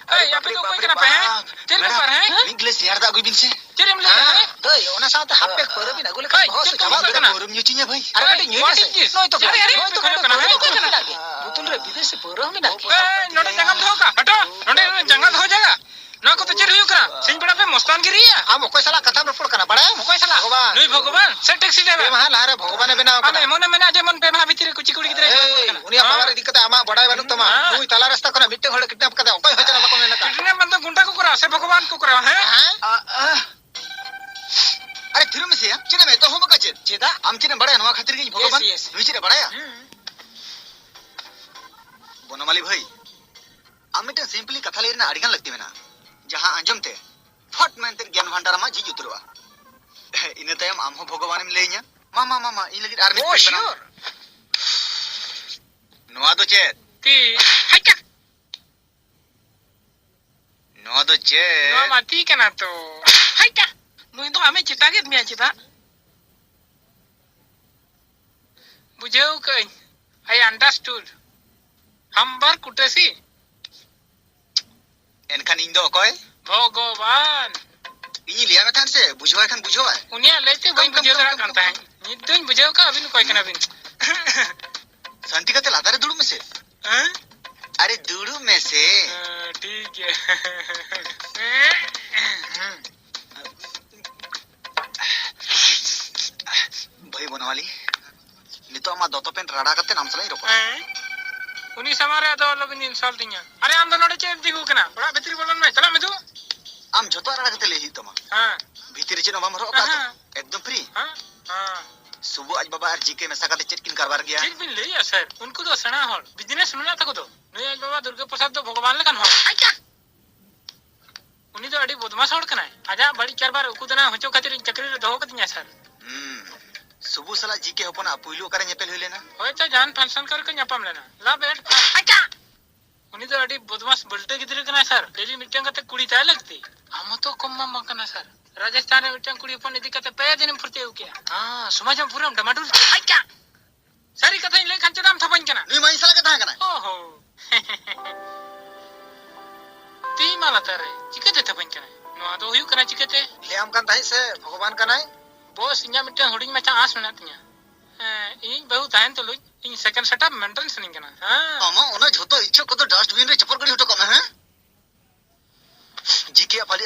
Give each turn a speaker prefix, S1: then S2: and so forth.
S1: ए या पे तो कोई कना पे है चल पर है
S2: इंग्लिश यार दा गुबिन से
S1: चल हम ले
S2: तो ओना साथ हाफ पैक पर भी ना गुले का बहुत से चावा
S1: करना
S2: पर न्यूचिnya भाई
S1: अरे बेटा न्यू नोय तो नोय तो कना
S2: बुतुल रे विदेश से पर में ना
S1: ए नोडे जंगम धो का हटो नोडे जंगल हो जाएगा ना को तो चल हुई करा सिंह बड़ा पे मस्तान गिरी है
S2: हम कोई साला कथा रपड़ करना पड़ा
S1: कोई साला
S2: भगवान
S1: नुई भगवान से टैक्सी ड्राइवर
S2: महा लारे भगवान बेना
S1: अने मोने मने आज मन पे महा भीतर कुछ कुड़ी गिरे
S2: उनिया पावर दिक्कत आमा बड़ा बनु तमा नुई ताला रास्ता कोना मिट्टे होड़ किडनैप करदा कोई होचना बको मेना
S1: कितने बंदा गुंडा को करा से भगवान को करा है
S2: अरे थिरु में से चिने में तो हम का चेदा हम चिने बड़ा नवा खातिर के भगवान नुई चिने बड़ा बनमाली भाई आमिटा सिंपली कथा लेना अड़गन लगती में ना जहां अंजम थे फट में तेर ज्ञान भंडार मा जी उतरवा इन तयम आम हो भगवान में ले냐 मामा मामा इन लगी आर्मी
S1: ओ श्योर
S2: नोआ दो चेत
S1: ती हाइका
S2: नोआ दो चेत
S1: नो माती कना तो हाइका नुई तो हमें चिता के मिया चिता बुझेउ कई आई अंडरस्टूड हम बार कुटेसी
S2: एनखान इन दो कोई
S1: भगवान
S2: इन लिया में थान से बुझवा खान बुझवा
S1: उनिया लेते वही बुझे दरा करता है निदन बुझेउ का अभी कोई कना बिन
S2: शांति का लादा रे दुड़ू में से
S1: हैं
S2: अरे दुड़ू में से
S1: ठीक है
S2: भाई बनवाली नितो आमा दोतो पेन राडा करते नाम सलाई रोको
S1: उनी समारे तो लोग इन इंसल्ट दिया अरे हम तो नोडे चेप दिगु कना बड़ा भीतर बोलन में चला मेदु
S2: आम जोतो राडा करते ले ही तमा
S1: हां
S2: भीतर चे नोमा मरो का एकदम फ्री
S1: हां हां
S2: सुबह आज बाबा आरजी के मेसा काते चेक किन कारबार गया
S1: ठीक बिन ले सर उनको तो सणा हल बिजनेस सुनना था को तो नय आज बाबा दुर्गा प्रसाद तो भगवान लकन हो आजा उनी तो अड़ी बदमाश होड़ कना आजा बड़ी चार बार उकुदना हचो खातिर चक्री रे दहो कतिया सर
S2: सुबह सला जी के होपना पुइलु करे नेपेल होई लेना
S1: होय तो जान फंक्शन करके न्यापाम लेना ला बैठ आजा उनी तो अड़ी बदमाश बल्टे गिदरे कना सर डेली मीटिंग करते कुड़ी ताय लगती हम तो कम मकना सर राजस्थान में मीटिंग कुड़ी फोन इदी करते पे दिन फुरते हो क्या हां समाज में पूरा टमाटर आजा सारी कथा ले खंचराम थपन कना
S2: नी माई सला कथा कना
S1: ओहो ती माला तारे चिकते थपन कना नो तो हुई कना चिकते
S2: ले हम कान ताई से भगवान कनाई
S1: बॉस इन्या मिटन हुडिंग में आस मेना तिया इन बहु ताहन तो Louis in second setup maintenance नहीं कना हां
S2: अमा ओना झोतो इच्छा को तो डस्टबिन रे चपर गड़ी हटो कम है जी के पाली